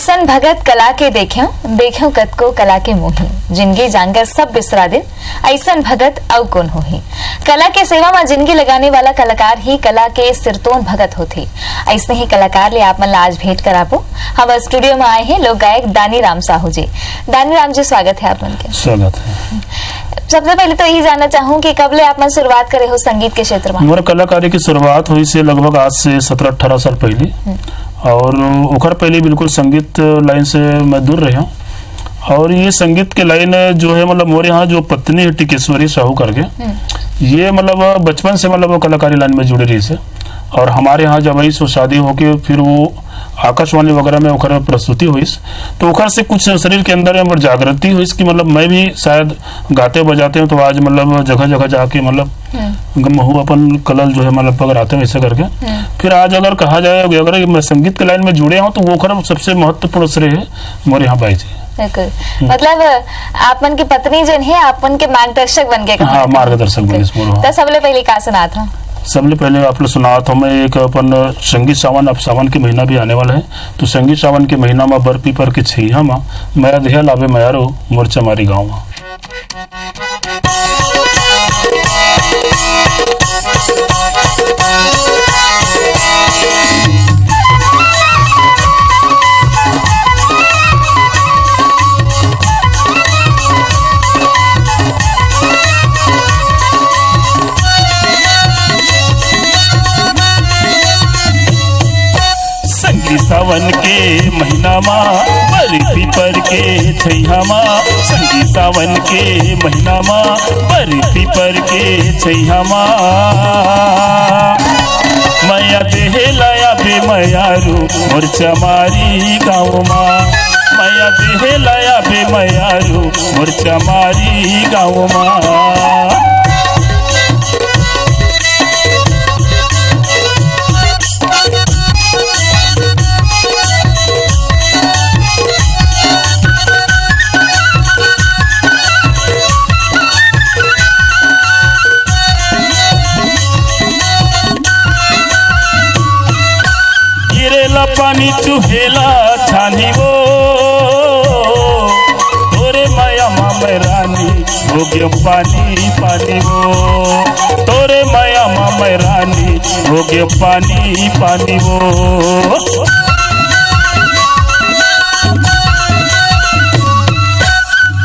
ऐसन भगत कला के देख्यो कतको कला के मोही, जिंदगी जानकर सब बिसरा दिन, ऐसन भगत अव कौन होही। कला के सेवा में जिंदगी लगाने वाला कलाकार ही कला के सिरतोन भगत होते। ऐसे ही कलाकार ले आप मन आज भेंट कराबो। हम स्टूडियो में आए हैं लोक गायक दानी राम साहू जी। दानी राम जी, स्वागत है आप मन के। स्वागत है। सबसे पहले तो यही जानना चाहूँ कि कब ले आप मन शुरुआत करे हो संगीत के क्षेत्र में? मोर कलाकारी की शुरुआत हुई से लगभग आज से 17-18 साल पहले, और ओकर पहले बिल्कुल संगीत लाइन से मैं दूर रहा हूँ। और ये संगीत के लाइन जो है मतलब मोरे यहाँ जो पत्नी है टिकेश्वरी साहू करके, ये मतलब बचपन से मतलब कलाकारी लाइन में जुड़े रही से। और हमारे यहाँ जब आई सो शादी होके फिर वो आकाशवाणी वगैरह में ओकर प्रस्तुति हुई, तो ओकर से कुछ शरीर के अंदर में जागृति हुई कि मतलब मैं भी शायद गाते बजाते हूँ, तो आज मतलब जगह जगह जाके मतलब गमहू अपन कलल जो है मतलब पकड़ाते हैं ऐसे करके। फिर आज अगर कहा जाए अगर मैं संगीत के लाइन में जुड़े हूँ, तो वो ओकर सबसे महत्वपूर्ण श्रेय है मोरे यहाँ बाई जी। मतलब आप मन की पत्नी जन है, आप मन के मार्गदर्शक बन के? हाँ, मार्गदर्शक बने। तो सबले पहले का सुना था? सबले पहले आप लोग सुना था मैं एक अपन संगीत सावन, अब सावन के महीना भी आने वाला है, तो संगीत सावन के महीना में बर पीपर के छैया में मैं देह लावे मयारो मोर्चा मारी गाँव में। सावन के महीना मा बर पीपर के छैया मा, संगी सावन के महीना मा बर पीपर के छैया मा, मैया देह लाया बे मयारू मोर्चा मारी गाँव मा, मैया देह लाया बे मयारू मोर्चा मारी गाँव मा। पानी चुहेला छानी वो तोरे माया मामे रानी हो गयो पानी पानी वो, तोरे माया मामे रानी हो गयो पानी पानी वो।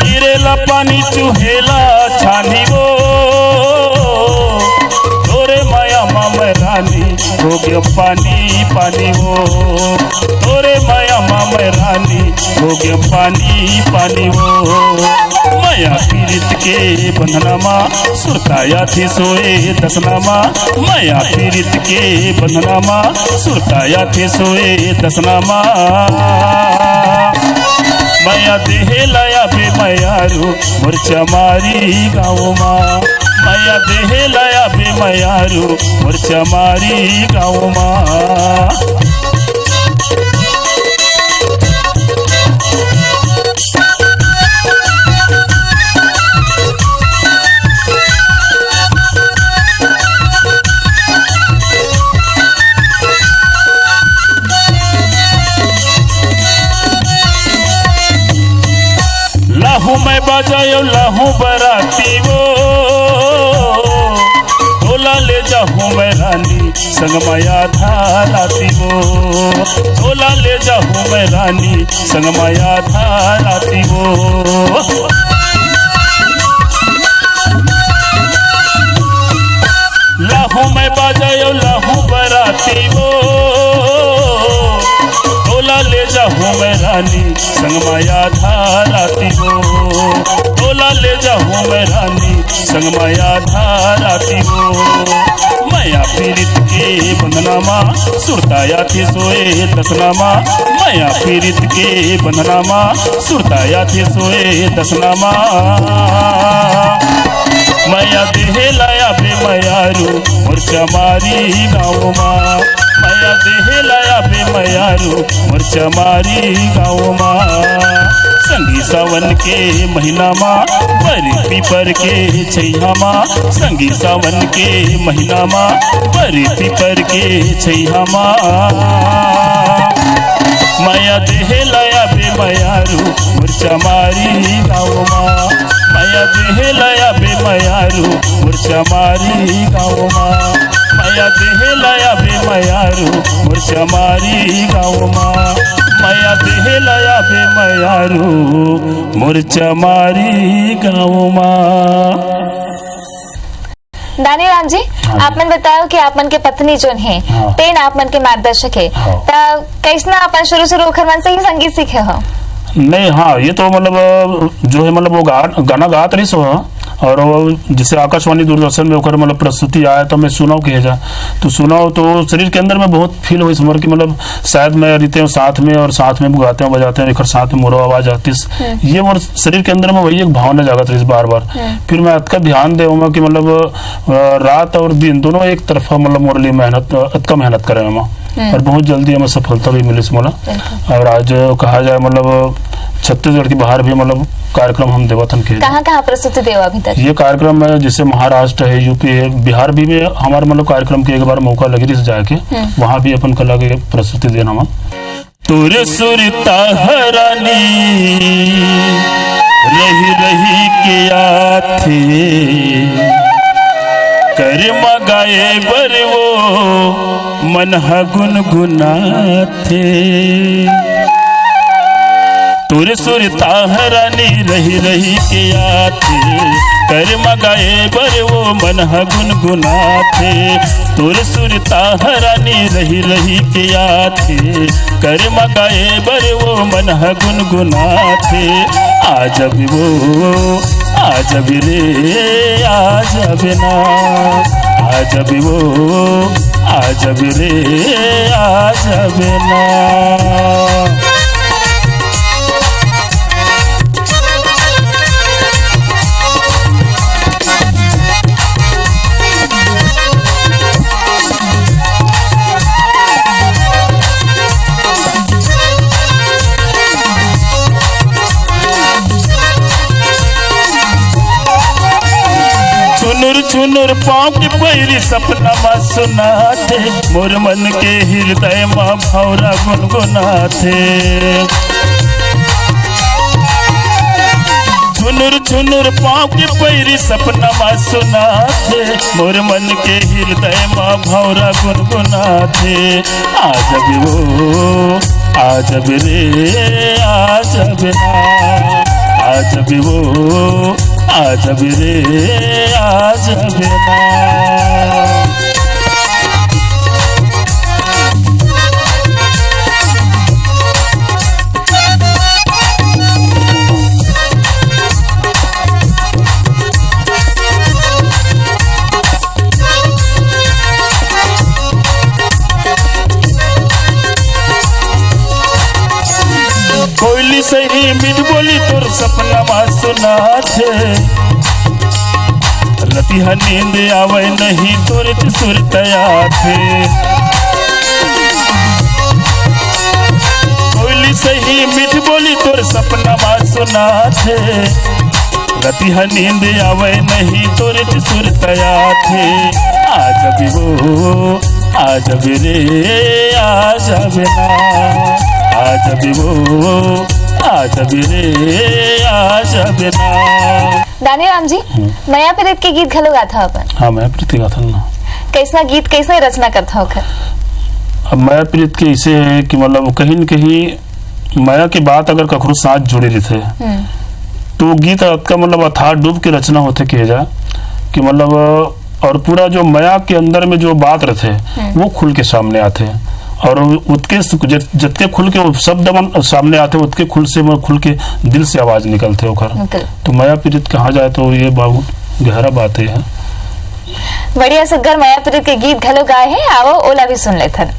गिरेला पानी चुहेला छानी वो तोरे माया मामे रानी हो गयो पानी पानी वो, तोरे माया मामे रानी हो गयो पानी पानी वो। माया पीरित के बंधनमा सुरताया थी सोए दसनामा, माया पीरित के बंधनमा सुरताया थी सोए दसनामा, माया देह लाया बे मयारू मोर्चा मारी गाँव मा, माया देह लाया बे मयारू मोर्चा मारी गाँव मा। लाहू मैं बजायो लाहू बराती वो, ढोला ले जाहूँ मैं रानी संग माया धाराती वो, ढोला ले जाहूँ मैं रानी संग माया धाराती वो। लाहू मैं बजायो लाहू बराती वो, ढोला ले जाहूँ मैं रानी संग माया धाराती हो, ढोला ले जाहूँ मैं रानी संग माया धाराती हो। माया पीरित के बंधनामा सुरताया थी सोए दसनामा, माया पीरित के बंधनामा सुरताया थी सोए दसनामा, माया देह लाया बे मयारू मोर्चा मारी गाँव मा, माया देह लाया बे मयारू मोर्चा मारी गाँव मा। संगी सावन के महीना मा बर पीपर के छैया मा, संगी सावन के महीना मा बर पीपर के छैया मा, माया देहे लाया बे मायारू मुर्चा मारी गाँव माँ माया देहे लाया बे मायारू मुर्चा मारी गाँव माँ माया देहे लाया बे मायारू मुर्चा मारी गाँव माँ माया देहे लाया बे मायारू मुर्चा मारी गाँव माँ। दानी राम जी, आप मन बताओ कि आप मन के पत्नी जोन है तेन आप मन के मार्गदर्शक है तो कैसना अपन शुरू ओखर मन से ही संगीत सीखे हो? नहीं, हाँ, ये तो मतलब जो है मतलब वो गाना गात रही सो और जैसे आकाशवाणी दूरदर्शन में होकर मतलब प्रस्तुति आया तो मैं सुनाओ कहे जा तो सुनाओ तो शरीर के अंदर में बहुत फील हुई समर की मतलब शायद मैं रहते हूँ साथ में और साथ में गाते हैं बजाते हैं एक साथ में मोरो आवाज आती ये मोर शरीर के अंदर में वही एक भावना जागत रही बार बार। फिर मैं अतका ध्यान दे कि मतलब रात और दिन दोनों एक तरफा मतलब मोर लिए मेहनत करे हम और बहुत जल्दी हमें सफलता भी मिली मोला। और आज कहा जाए मतलब छत्तीसगढ़ के बाहर भी मतलब कार्यक्रम हम देवतन के कहाँ प्रस्तुति देवा अभी तक ये कार्यक्रम है जैसे महाराष्ट्र है, यूपी है, बिहार भी में हमारे मतलब कार्यक्रम के एक बार मौका लगी रही जाके वहाँ भी अपन कला के प्रस्तुति देना हम तुरे सुरता हरानी रही रही के आथे कर मगाए बर वो मन गुनगुनाथे तुर सुरता हरानी रही रही के आथे कर मगाए बर वो मन गुनगुनाथे तुर सुरता हरानी रही रही के आथे कर मगाए बर वो मन गुनगुनाथे आज भी वो आज भी रे आज भी ना आज भी वो आज भी रे आज भी ना। चुनुर पाँव के पैरी सपना मा सुनाथे मोर मन के हृदय माँ भौरा गुनगुनाथे चुनुर पाँव के पैरी सपना मा सुनाथे मोर मन के हृदय माँ भौरा गुनगुनाथे आज भी वो आज भी रे आज भी ना आज भी वो आज भी रे आज भी ना। कोयली सही मीठ बोली तोर सपना मा सुनाथे रतिहा नींद आवे नहीं तोरे सुरतया थे कोयली सही मीठ बोली तोर सपना मा सुनाथे रतिहा नींद आवे नहीं तोरे सुरतया थे आज भी वो आज भी रे आज भी ना आज भी वो आज भी रे आज भी ना। दानी राम जी, माया प्रीत के गीत घलो गाथा अपन? हाँ, माया प्रीत गाथा ना। कैसना गीत कैसे रचना करता हो खर? अब माया प्रीत के इसे है कि मतलब कहीं न कहीं माया की बात अगर कखरो साथ जुड़े रहते तो गीत का मतलब अथाह डूब के रचना होते कहे जा कि मतलब और पूरा जो माया के अंदर में जो बात रहते वो खुल के सामने आते हैं और उसके जितने खुल के शब्द सामने आते उतके खुल के दिल से आवाज निकलते होकर। तो माया प्रीत कहा जाए तो ये बहुत गहरा बात है। बढ़िया सुगर माया प्रीत के गीत घलो गाए हैं, आओ ओला भी सुन लेथन।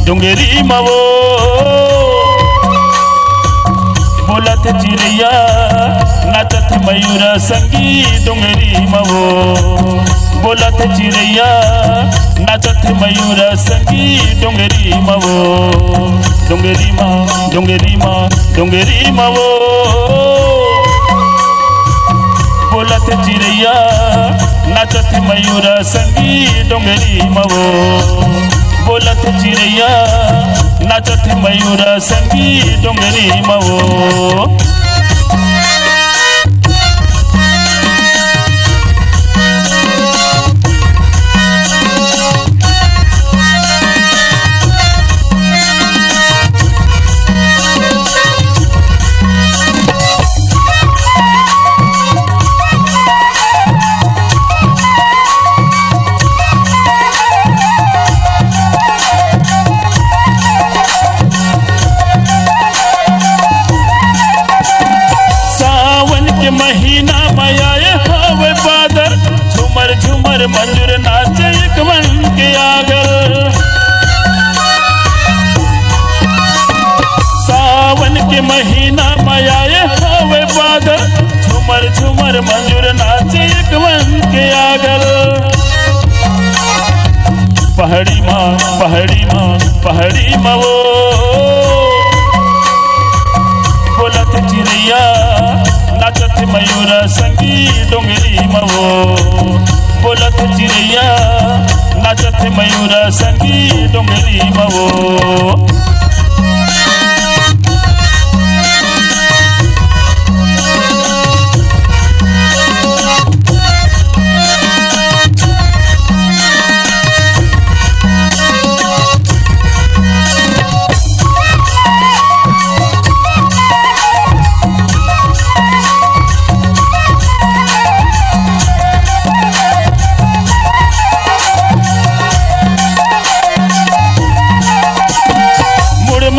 डोंगेरी माँ वो बोला थे चिड़ैया नाचत मयूर संगी डोंगरी मवो बोलत चिड़ैया नाचत मयूर संगी डोंगरी मवो डोंगरी माँ डोंगरी माँ डोंगरी मवो बोलत चिड़ैया नाचत मयूर संगी डोंगरी मवो बोलत चिड़ैया नाचत मयूर संगी डोंगरी मवो महीना मयाए हवे बादर झुमर झुमर मंजूर नाचे एक मन के आगर सावन के महीना मयाए हवे बादर झुमर झुमर मंजूर नाचे एक मन के आगर पहाड़ी माँ पहाड़ी माँ पहाड़ी माँ वो बोलत चिड़ैया नाचत मयूर संगी डोंगरी मवो बोलत चिड़ैया नाचत मयूर संगी डोंगरी मवो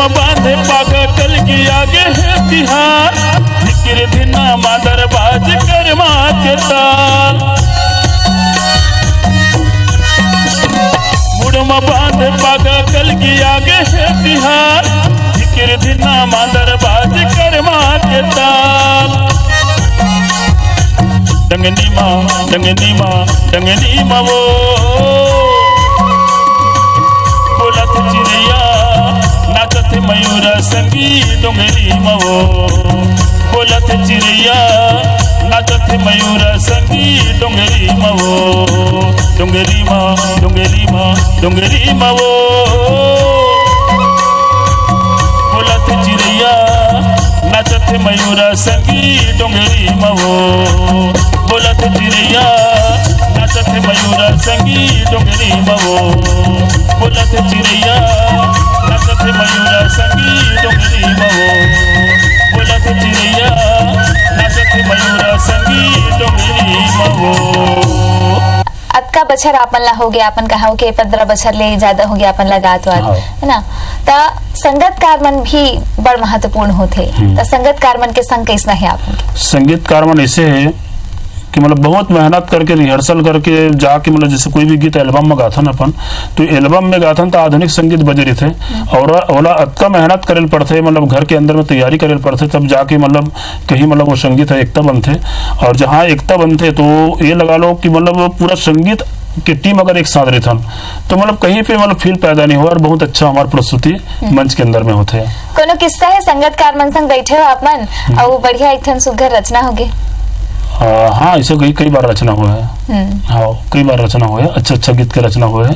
बांधे पागा कल की आगे है तिहार फिक्र धिना मादर बाज कर माँ के ताल मुड़मा बांधे पागा कल की आगे है तिहार फिक्र धिना मादर बाज कर माँ के ताल डंगनी माँ डंगनी माँ डंगनी माँ वो बोलत चिड़ैया नाचत मयूर संगी डोंगरी मवो बोलत चिड़ैया नाचत मयूर संगी डोंगरी मवो डोंगरी माँ डोंगरी माँ डोंगरी मवो बोलत चिड़ैया नाचत मयूर संगी डोंगरी मवो बोलत चिड़ैया नाचत मयूर संगी डोंगरी मवो बोलत चिड़ैया नाचत मयूर संगी डोंगरी मवो बोलत चिड़ैया नाचत मयूर संगी डोंगरी मवो अतका बछर आपन ला हो गया अपन कहा के 15 बछर ले ज्यादा हो गया अपन लगात वाल है ना ता संगतकार मन भी बड़ महत्वपूर्ण होते ता संगतकार मन के संग कैसा है आपन संगीतकार मन ऐसे है कि मतलब बहुत मेहनत करके रिहर्सल करके जाके मतलब जैसे कोई भी गीत एल्बम में गाथन अपन तो एल्बम में गाथन तो आधुनिक संगीत बजे रही थे और ओला अतका मेहनत करे पड़ते मतलब घर के अंदर में तैयारी करे पड़ते तब जाके मतलब कहीं मतलब वो संगीत है एकता बनते और जहाँ एकता बनते तो ये लगा लो कि मतलब पूरा संगीत की टीम अगर एक साथ रहता तो मतलब कहीं पे मतलब फील पैदा नहीं हुआ और बहुत अच्छा हमारी प्रस्तुति मंच के अंदर में होते हैं। कोनो किस्सा है संगतकार मन संग बैठे हो आप मन और बढ़िया एक सुघर रचना होगी? हाँ ऐसे कई बार रचना हुआ है। हाँ कई बार रचना हुआ है, अच्छा गीत के रचना हुए है।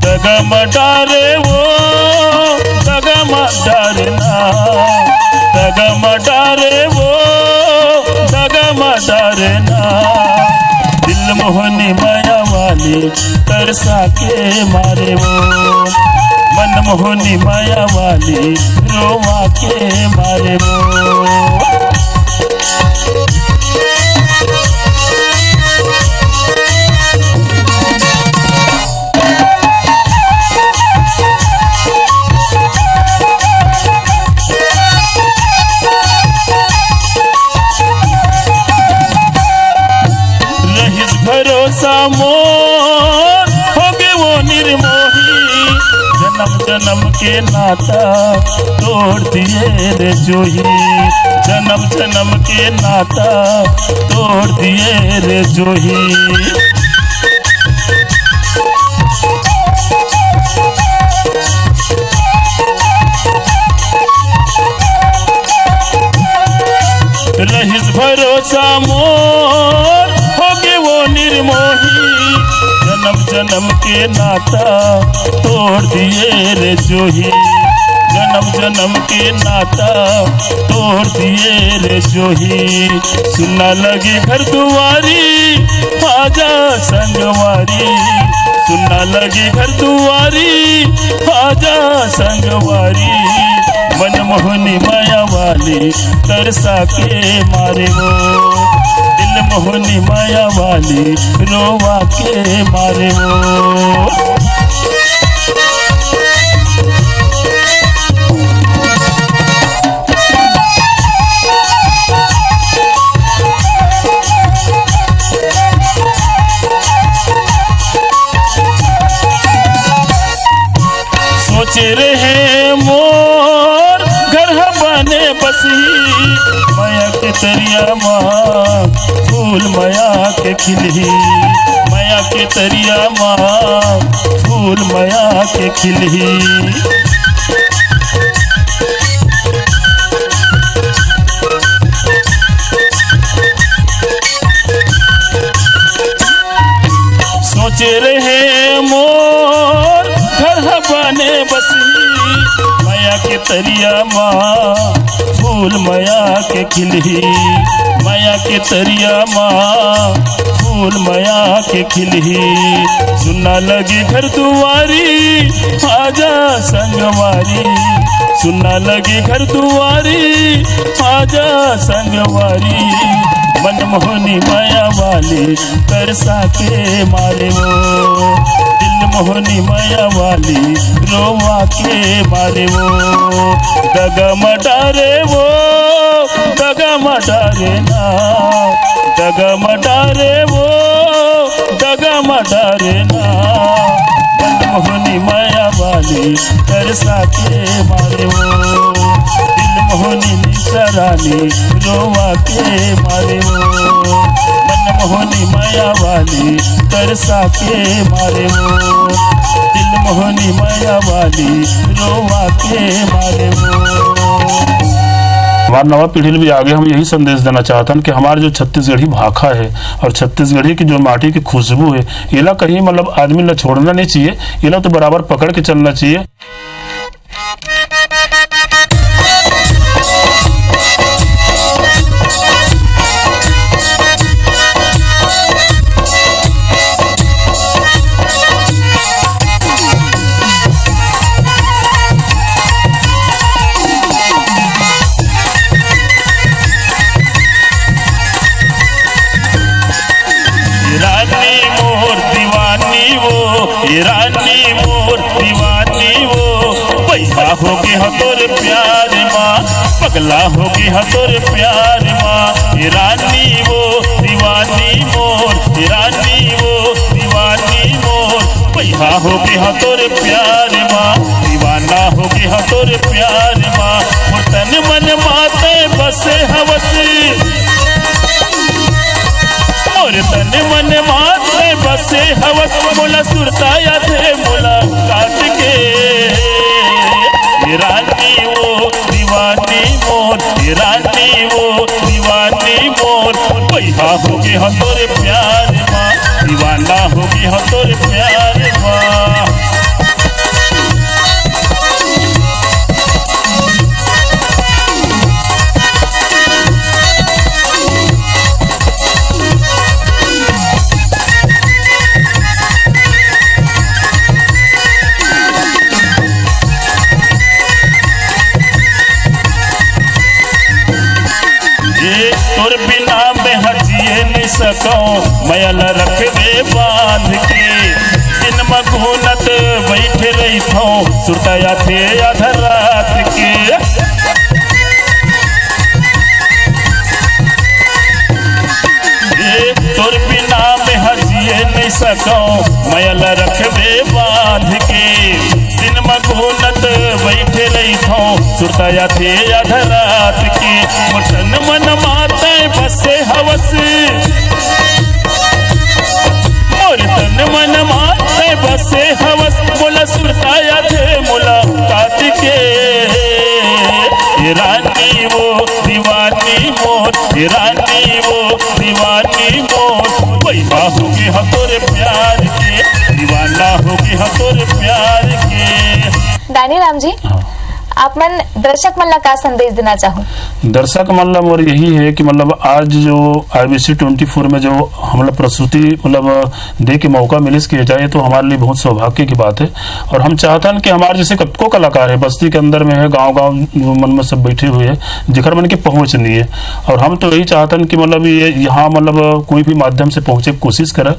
दगम डारे वो दगम डारना दगम डारे वो दगम डारना दिल मोहनी माया वाली तरसा के मारे वो मन मोहनी माया वाली रोवा के मारे वो। भरोसा मोर होगे वो निर्मोही, जन्म जन्म के नाता तोड़ दिए रे जोही, जन्म जन्म के नाता तोड़ दिए रे जोही। रहिस भरोसा मोर होगे वो निर्मोही, जन्म जन्म के नाता तोड़ दिए रे जोही, जन्म जन्म के नाता तोड़ दिए रे जोही। सुनना लगे घर दुआरी आजा संगवारी, सुनना लगे घर दुआरी आजा संगवारी, मनमोहनी माया वाली तरसा के मारे वो, दिल मोहनी माया वाली रोवा के मारे वो। सोचे रहे मोर घर बने बसी, माया के तरिया माँ फूल माया के खिलही, माया के तरिया माँ फूल माया के खिलही। सोचे रहे मोर घर बने बसी, माया के तरिया माँ फूल माया के खिलही, माया के तरिया माँ फूल माया के खिलही। सुनना लगे घर दुआरी आजा संगवारी, सुनना लगे घर दुआरी आजा संगवारी, मनमोहनी माया वाली तरसा के मारे वो, दिल मोहनी माया वाली रोवा के मारे वो। दगा मटारे वो दगा मटारे ना, दगा मटारे वो दगा मटारे ना, मनमोहनी माया वाली तरसा के मारे वो, दिल मोहनी निसरानी रोवा के मारे वो, मनमोहनी माया वाली तरसा के मारे वो, दिल मोहनी माया वाली रोवा के मारे वो। हमारे नवा पीढ़ी भी आगे हम यही संदेश देना चाहते हैं कि हमारे जो छत्तीसगढ़ी भाखा है और छत्तीसगढ़ी की जो माटी की खुशबू है, ये ना कहीं मतलब आदमी ना छोड़ना नहीं चाहिए, ये ना तो बराबर पकड़ के चलना चाहिए। रानी मोर दीवानी वो, पैसा हो गए हो तोर प्यार माँ, पगला हो गए हो तोर प्यार माँ। रानी वो दीवानी मोर, रानी वो दीवानी मोर, पैसा हो गए हो तोर प्यार माँ, दीवाना हो गए हो तोर प्यार माँ। वो तन मन माते बसे हवसी, और तन मन माते बसे हवस, मोला सुरताया थे मोला काट के। रानी वो दीवानी मोर, रानी वो दीवानी मोर, पैसा हो गए हो तोरे प्यार माँ, दीवाना हो गए हो तोरे प्यार माँ। तोर बिना मैं हजिए नहीं सकूं, मैल रख दे बांध के, दिन मघूनत बैठ रही थो, सुरताया थे आधा रात के। तोर बिना मैं हजिए सको मैल रखबे बांध के दिन मगोनत बैठे रही थो सुरताया थे अधरात के मुठन मन माते बसे हवस मोर तन मन माते बसे हवस बोला सुरताया थे मुलाकात के रानी वो दीवानी मोर रानी वो दीवानी मोर पैदा होगी हतोरे प्यार के दीवाना होगी हतोरे प्यार के। दानी राम जी, आप मन दर्शक मन ला का संदेश देना चाहो? दर्शक मन ला मोर यही है कि मतलब आज जो IBC 24 में जो हम लोग प्रस्तुति मतलब दे के मौका मिलिस किया जाए तो हमारे लिए बहुत सौभाग्य की बात है। और हम चाहते हैं कि हमारे जैसे कतको कलाकार है बस्ती के अंदर में है, गांव-गांव मन में सब बैठे हुए हैं जिकर मन के पहुंच नहीं है। और हम तो यही चाहते हैं कि मतलब ये यहाँ मतलब कोई भी माध्यम से पहुंचे कोशिश करे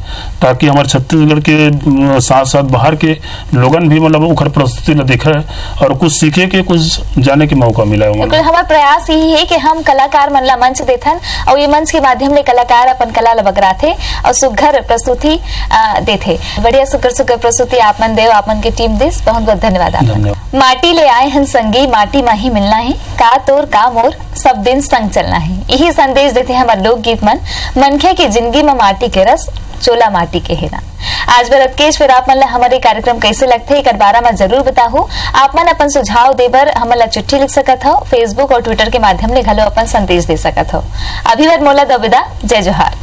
ताकि हमारे छत्तीसगढ़ के साथ साथ बाहर के लोगन भी मतलब उखर प्रस्तुति ला देखे और कुछ सीखे के कुछ जाने के मौका मिला है। बिल्कुल, हमारा प्रयास यही है कि हम कलाकार मन ला मंच देथन और ये मंच के माध्यम ले कलाकार अपन कला ला बगराथे और सुघर प्रस्तुति देथे। बढ़िया सुघर प्रस्तुति आप मन देव, आप मन के टीम दिस बहुत बहुत धन्यवाद। धन्यवाद। माटी ले आए हन संगी, माटी में ही मिलना है, का तोर का मोर सब दिन संग चलना है। यही संदेश देते हैं हमारे लोकगीत मन। मनखे की जिंदगी में माटी के रस, चोला माटी के हेरा। आज बरत केश फिर आप मन ला हमारे कार्यक्रम कैसे लगते एक बारा में जरूर बताओ। आप मन अपन सुझाव देबर हमन ला चिट्ठी लिख सकत हो, फेसबुक और ट्विटर के माध्यम ले घलो अपन संदेश दे सकत हो। अभी बर मोला दो विदा, जय जोहार।